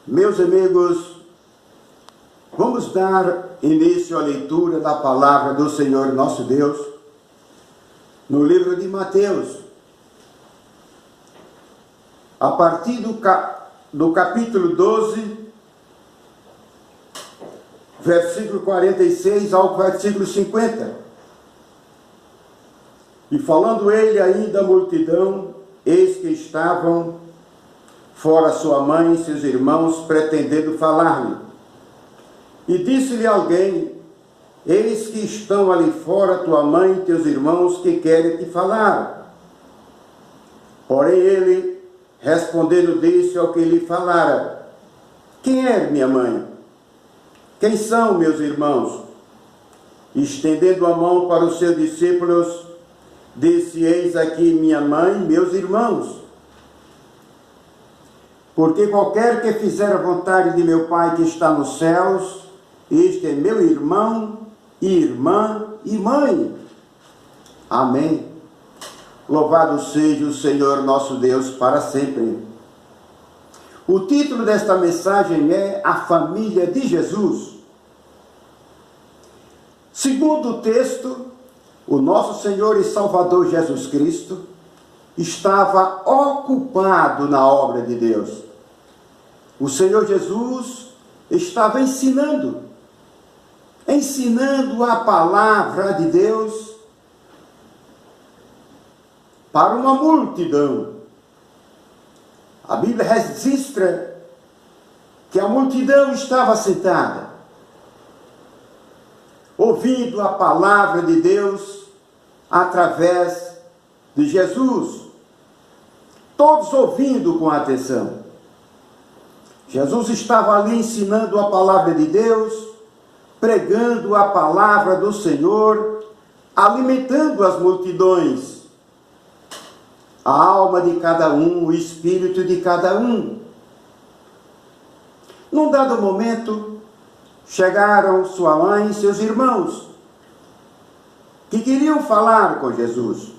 Meus amigos, vamos dar início à leitura da palavra do Senhor nosso Deus no livro de Mateus, a partir do capítulo 12, versículo 46 ao versículo 50. E falando ele ainda à multidão, eis que estavam fora sua mãe e seus irmãos, pretendendo falar-lhe. E disse-lhe alguém: eis que estão ali fora tua mãe e teus irmãos, que querem te falar. Porém ele, respondendo, disse ao que lhe falara: quem é minha mãe? Quem são meus irmãos? E estendendo a mão para os seus discípulos, disse: eis aqui minha mãe e meus irmãos. Porque qualquer que fizer a vontade de meu Pai que está nos céus, este é meu irmão, irmã e mãe. Amém. Louvado seja o Senhor nosso Deus para sempre. O título desta mensagem é A Família de Jesus. Segundo o texto, o nosso Senhor e Salvador Jesus Cristo estava ocupado na obra de Deus. O Senhor Jesus estava ensinando a palavra de Deus para uma multidão. A Bíblia registra que a multidão estava sentada, ouvindo a palavra de Deus através de Jesus, todos ouvindo com atenção. Jesus estava ali ensinando a palavra de Deus, pregando a palavra do Senhor, alimentando as multidões, a alma de cada um, o espírito de cada um. Num dado momento, chegaram sua mãe e seus irmãos, que queriam falar com Jesus.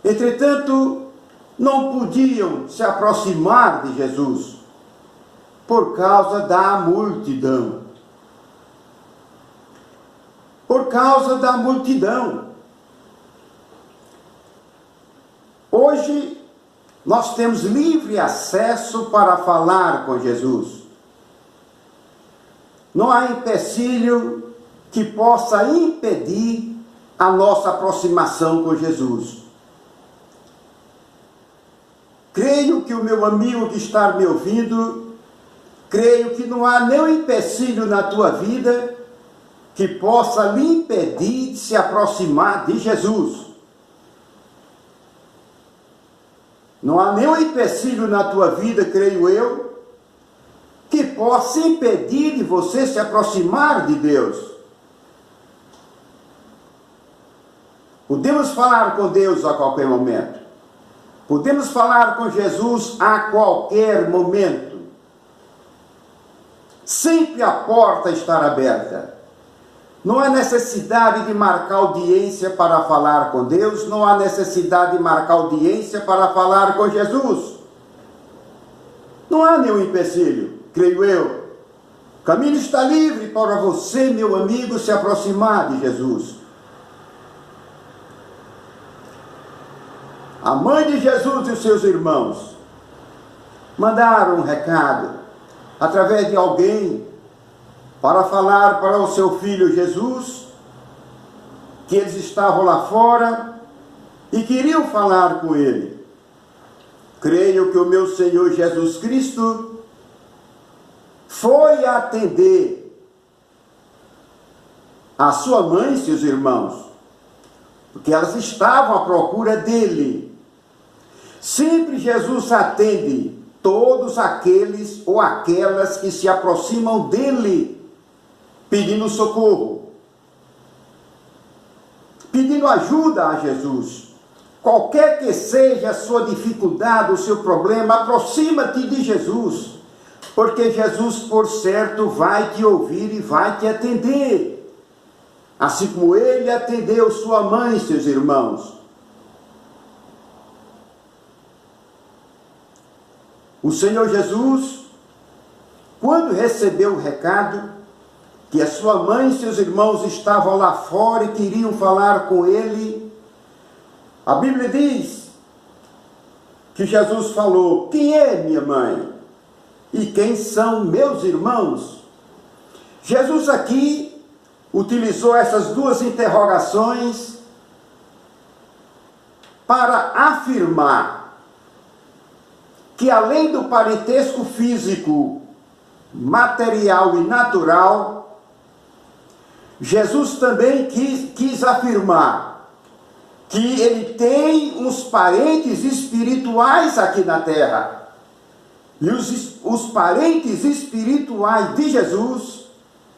Entretanto, não podiam se aproximar de Jesus, por causa da multidão. Por causa da multidão. Hoje, nós temos livre acesso para falar com Jesus. Não há empecilho que possa impedir a nossa aproximação com Jesus. Creio que o meu amigo que está me ouvindo, creio que não há nenhum empecilho na tua vida que possa lhe impedir de se aproximar de Jesus. Não há nenhum empecilho na tua vida, creio eu, que possa impedir de você se aproximar de Deus. Podemos falar com Deus a qualquer momento. Podemos falar com Jesus a qualquer momento. Sempre a porta está aberta. Não há necessidade de marcar audiência para falar com Deus, não há necessidade de marcar audiência para falar com Jesus. Não há nenhum empecilho, creio eu. O caminho está livre para você, meu amigo, se aproximar de Jesus. A mãe de Jesus e os seus irmãos mandaram um recado através de alguém para falar para o seu filho Jesus que eles estavam lá fora e queriam falar com ele. Creio que o meu Senhor Jesus Cristo foi atender a sua mãe e seus irmãos, porque elas estavam à procura dele. Sempre Jesus atende todos aqueles ou aquelas que se aproximam dele, pedindo socorro, pedindo ajuda a Jesus. Qualquer que seja a sua dificuldade, o seu problema, aproxima-te de Jesus, porque Jesus, por certo, vai te ouvir e vai te atender, assim como ele atendeu sua mãe e seus irmãos. O Senhor Jesus quando recebeu o recado que a sua mãe e seus irmãos estavam lá fora e queriam falar com ele, a Bíblia diz que Jesus falou: quem é minha mãe? E quem são meus irmãos? Jesus aqui utilizou essas duas interrogações para afirmar que, além do parentesco físico, material e natural, Jesus também quis afirmar que ele tem uns parentes espirituais aqui na terra. E os parentes espirituais de Jesus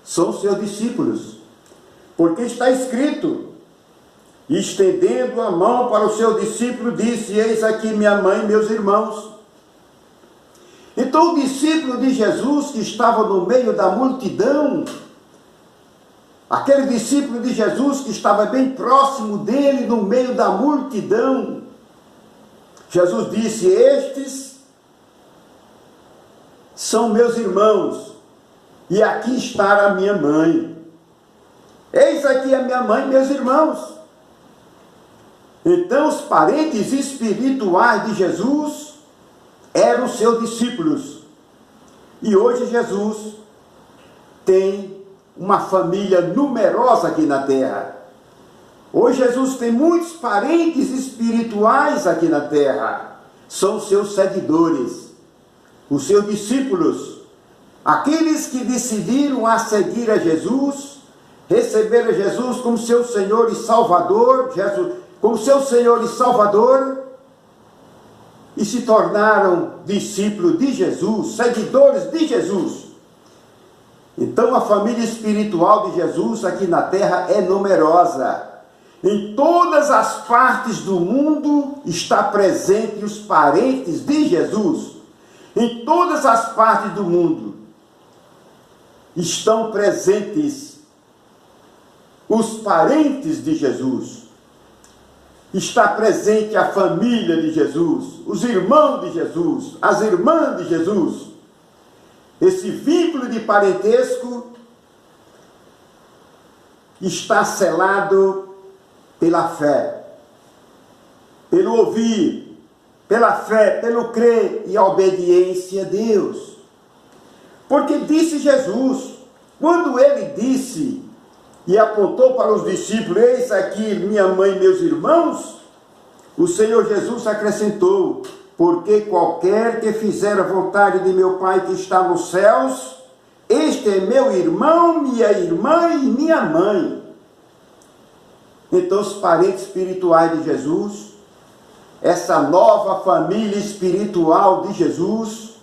são seus discípulos. Porque está escrito: estendendo a mão para o seu discípulo, disse: eis aqui minha mãe e meus irmãos. Então o discípulo de Jesus que estava no meio da multidão, aquele discípulo de Jesus que estava bem próximo dele, no meio da multidão, Jesus disse: estes são meus irmãos, e aqui está a minha mãe. Eis aqui a minha mãe e meus irmãos. Então os parentes espirituais de Jesus eram seus discípulos. E hoje Jesus tem uma família numerosa aqui na terra. Hoje Jesus tem muitos parentes espirituais aqui na terra. São seus seguidores, os seus discípulos, aqueles que decidiram a seguir a Jesus, receber a Jesus como seu Senhor e Salvador, como seu Senhor e Salvador, e se tornaram discípulos de Jesus, seguidores de Jesus. Então a família espiritual de Jesus aqui na terra é numerosa. Em todas as partes do mundo está presente os parentes de Jesus. Em todas as partes do mundo estão presentes os parentes de Jesus. Está presente a família de Jesus, os irmãos de Jesus, as irmãs de Jesus. Esse vínculo de parentesco está selado pela fé, pelo ouvir, pela fé, pelo crer e a obediência a Deus. Porque disse Jesus, quando ele disse e apontou para os discípulos: eis aqui minha mãe e meus irmãos, o Senhor Jesus acrescentou: porque qualquer que fizer a vontade de meu Pai que está nos céus, este é meu irmão, minha irmã e minha mãe. Então os parentes espirituais de Jesus, essa nova família espiritual de Jesus,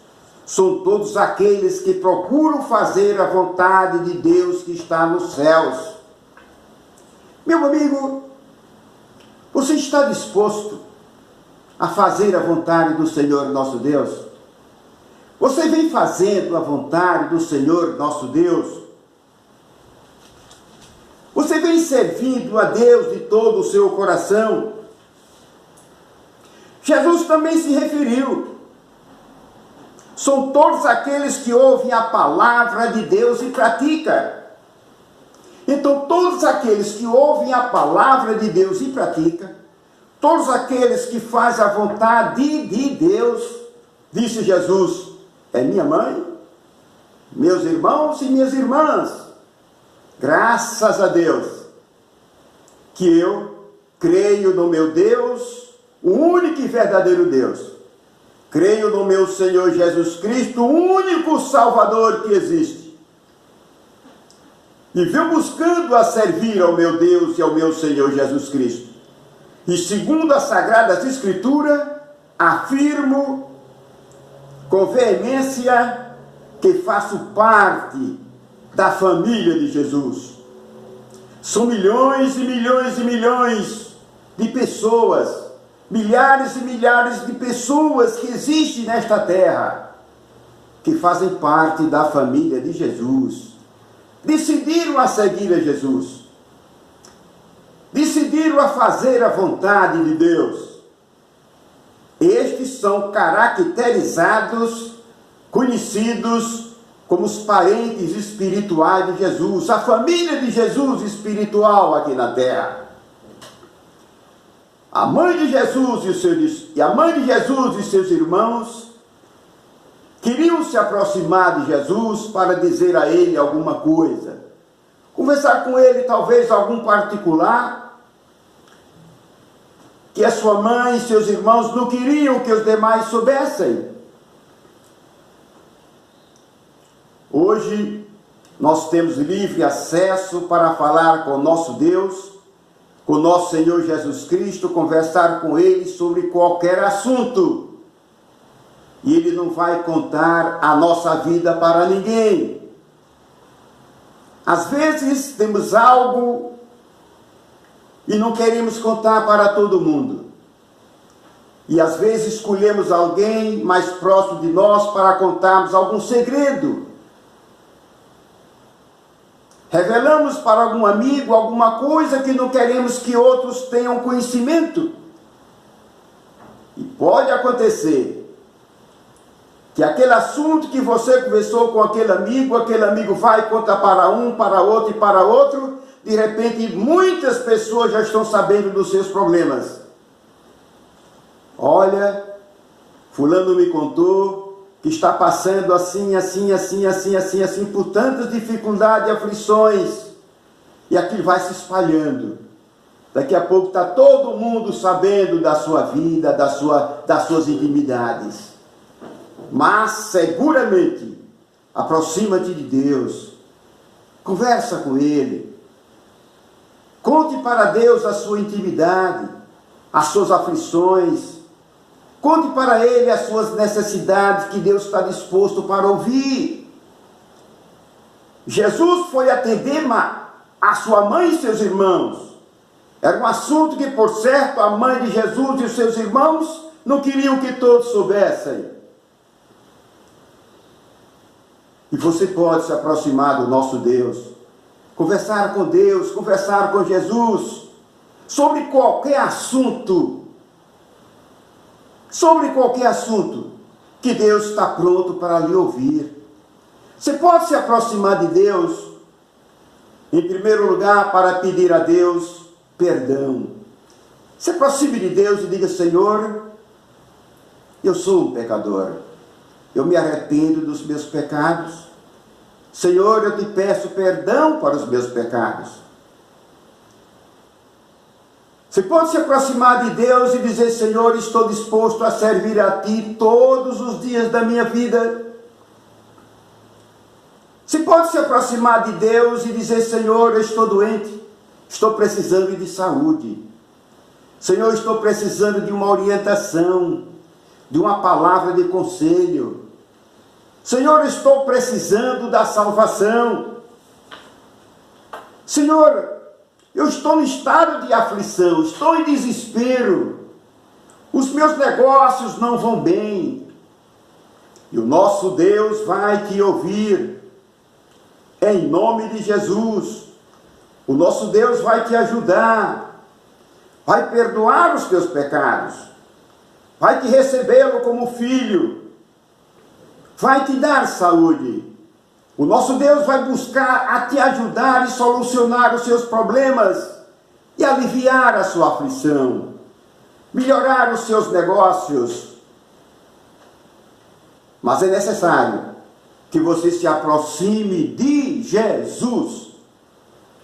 são todos aqueles que procuram fazer a vontade de Deus que está nos céus. Meu amigo, você está disposto a fazer a vontade do Senhor nosso Deus? Você vem fazendo a vontade do Senhor nosso Deus? Você vem servindo a Deus de todo o seu coração? Jesus também se referiu: são todos aqueles que ouvem a palavra de Deus e praticam. Então, todos aqueles que ouvem a palavra de Deus e praticam, todos aqueles que fazem a vontade de Deus, disse Jesus, é minha mãe, meus irmãos e minhas irmãs. Graças a Deus que eu creio no meu Deus, o único e verdadeiro Deus. Creio no meu Senhor Jesus Cristo, o único Salvador que existe. E venho buscando a servir ao meu Deus e ao meu Senhor Jesus Cristo. E segundo as Sagradas Escrituras, afirmo com veemência que faço parte da família de Jesus. São milhões e milhões e milhões de pessoas, milhares e milhares de pessoas que existem nesta terra, que fazem parte da família de Jesus. Decidiram a seguir a Jesus. Decidiram a fazer a vontade de Deus. Estes são caracterizados, conhecidos como os parentes espirituais de Jesus, a família de Jesus espiritual aqui na terra. A mãe de Jesus e seus irmãos queriam se aproximar de Jesus para dizer a ele alguma coisa, conversar com ele talvez algum particular que a sua mãe e seus irmãos não queriam que os demais soubessem. Hoje nós temos livre acesso para falar com o nosso Deus, com o nosso Senhor Jesus Cristo, conversar com Ele sobre qualquer assunto. E Ele não vai contar a nossa vida para ninguém. Às vezes temos algo e não queremos contar para todo mundo. E às vezes escolhemos alguém mais próximo de nós para contarmos algum segredo. Revelamos para algum amigo alguma coisa que não queremos que outros tenham conhecimento. E pode acontecer que aquele assunto que você conversou com aquele amigo vai contar para um, para outro e para outro. De repente, muitas pessoas já estão sabendo dos seus problemas. Olha, fulano me contou que está passando assim, por tantas dificuldades e aflições. E aquilo vai se espalhando. Daqui a pouco está todo mundo sabendo da sua vida, das suas intimidades. Mas, seguramente, aproxima-te de Deus. Conversa com Ele. Conte para Deus a sua intimidade, as suas aflições. Conte para Ele as suas necessidades, que Deus está disposto para ouvir. Jesus foi atender a sua mãe e seus irmãos. Era um assunto que, por certo, a mãe de Jesus e os seus irmãos não queriam que todos soubessem. E você pode se aproximar do nosso Deus, conversar com Deus, conversar com Jesus, sobre qualquer assunto. Sobre qualquer assunto que Deus está pronto para lhe ouvir. Você pode se aproximar de Deus, em primeiro lugar, para pedir a Deus perdão. Se aproxime de Deus e diga: Senhor, eu sou um pecador. Eu me arrependo dos meus pecados. Senhor, eu te peço perdão para os meus pecados. Você pode se aproximar de Deus e dizer: Senhor, estou disposto a servir a Ti todos os dias da minha vida. Você pode se aproximar de Deus e dizer: Senhor, eu estou doente, estou precisando de saúde. Senhor, estou precisando de uma orientação, de uma palavra de conselho. Senhor, estou precisando da salvação. Senhor, eu estou em estado de aflição, estou em desespero. Os meus negócios não vão bem. E o nosso Deus vai te ouvir. Em nome de Jesus. O nosso Deus vai te ajudar. Vai perdoar os teus pecados. Vai te recebê-lo como filho. Vai te dar saúde. O nosso Deus vai buscar a te ajudar e solucionar os seus problemas e aliviar a sua aflição, melhorar os seus negócios. Mas é necessário que você se aproxime de Jesus.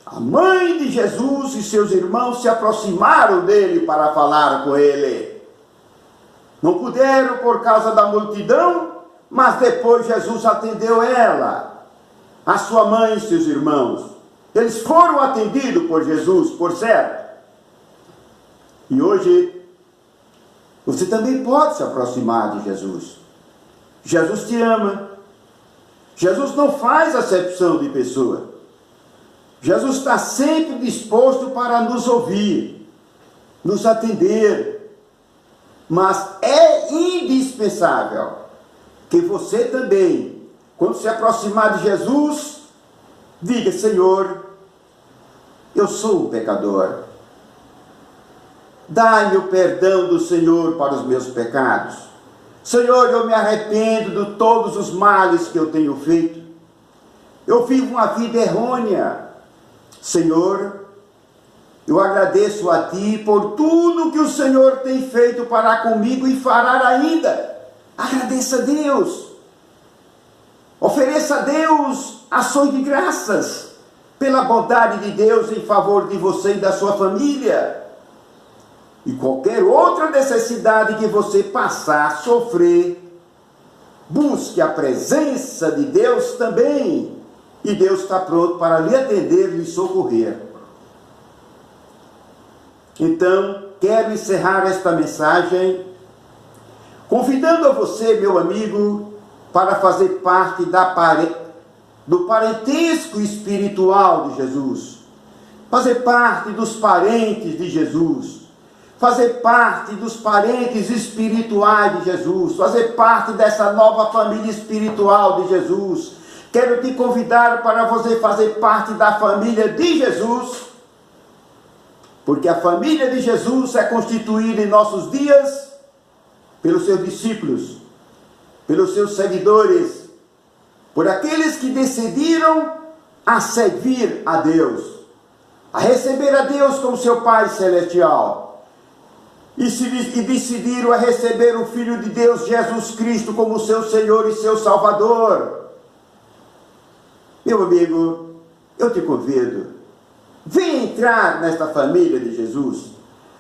A mãe de Jesus e seus irmãos se aproximaram dele para falar com ele. Não puderam por causa da multidão, mas depois Jesus atendeu ela. A sua mãe e seus irmãos. Eles foram atendidos por Jesus, por certo. E hoje, você também pode se aproximar de Jesus. Jesus te ama. Jesus não faz acepção de pessoa. Jesus está sempre disposto para nos ouvir, nos atender. Mas é indispensável que você também, quando se aproximar de Jesus, diga: Senhor, eu sou um pecador. Dai-me o perdão do Senhor para os meus pecados. Senhor, eu me arrependo de todos os males que eu tenho feito. eu vivo uma vida errônea. Senhor, eu agradeço a Ti por tudo que o Senhor tem feito para comigo e fará ainda. Agradeça a Deus. Ofereça a Deus ações de graças pela bondade de Deus em favor de você e da sua família. E qualquer outra necessidade que você passar, sofrer, busque a presença de Deus também. E Deus está pronto para lhe atender e lhe socorrer. Então, quero encerrar esta mensagem convidando a você, meu amigo, para fazer parte do parentesco espiritual de Jesus. Fazer parte dos parentes de Jesus. Fazer parte dos parentes espirituais de Jesus. Fazer parte dessa nova família espiritual de Jesus. Quero te convidar para você fazer parte da família de Jesus, porque a família de Jesus é constituída em nossos dias pelos seus discípulos, pelos seus seguidores, por aqueles que decidiram a servir a Deus, a receber a Deus como seu Pai Celestial, e decidiram a receber o Filho de Deus, Jesus Cristo, como seu Senhor e seu Salvador. Meu amigo, eu te convido, venha entrar nesta família de Jesus,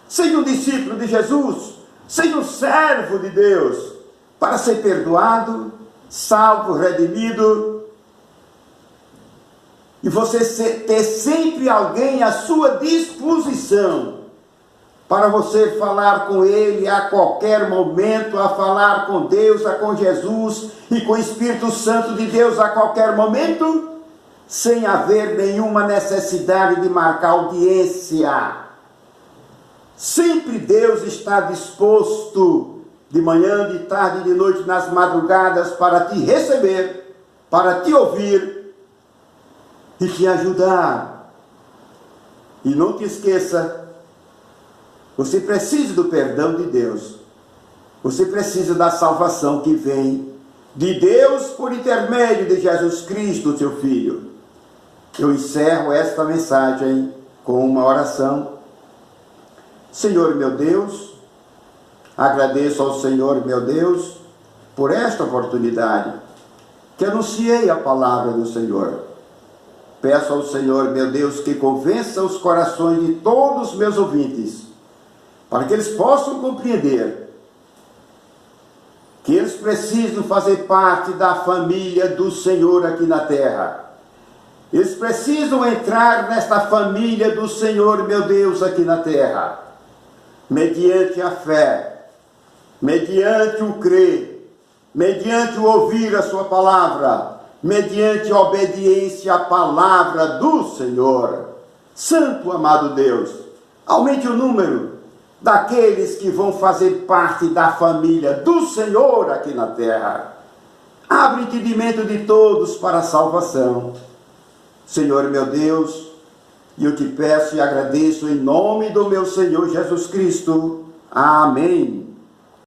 seja um discípulo de Jesus, seja um servo de Deus, para ser perdoado, salvo, redimido, e você ter sempre alguém à sua disposição, para você falar com Ele a qualquer momento, a falar com Deus, com Jesus e com o Espírito Santo de Deus a qualquer momento, sem haver nenhuma necessidade de marcar audiência. Sempre Deus está disposto, de manhã, de tarde, de noite, nas madrugadas, para te receber, para te ouvir e te ajudar. E não te esqueça, você precisa do perdão de Deus. Você precisa da salvação que vem de Deus por intermédio de Jesus Cristo, seu Filho. Eu encerro esta mensagem com uma oração. Senhor meu Deus, agradeço ao Senhor meu Deus por esta oportunidade que anunciei a palavra do Senhor. Peço ao Senhor meu Deus que convença os corações de todos os meus ouvintes, para que eles possam compreender que eles precisam fazer parte da família do Senhor aqui na terra. Eles precisam entrar nesta família do Senhor, meu Deus, aqui na terra, mediante a fé, mediante o crer, mediante o ouvir a sua palavra, mediante a obediência à palavra do Senhor. Santo amado Deus, aumente o número daqueles que vão fazer parte da família do Senhor aqui na terra. Abre o entendimento de todos para a salvação. Senhor meu Deus, e eu te peço e agradeço em nome do meu Senhor Jesus Cristo. Amém.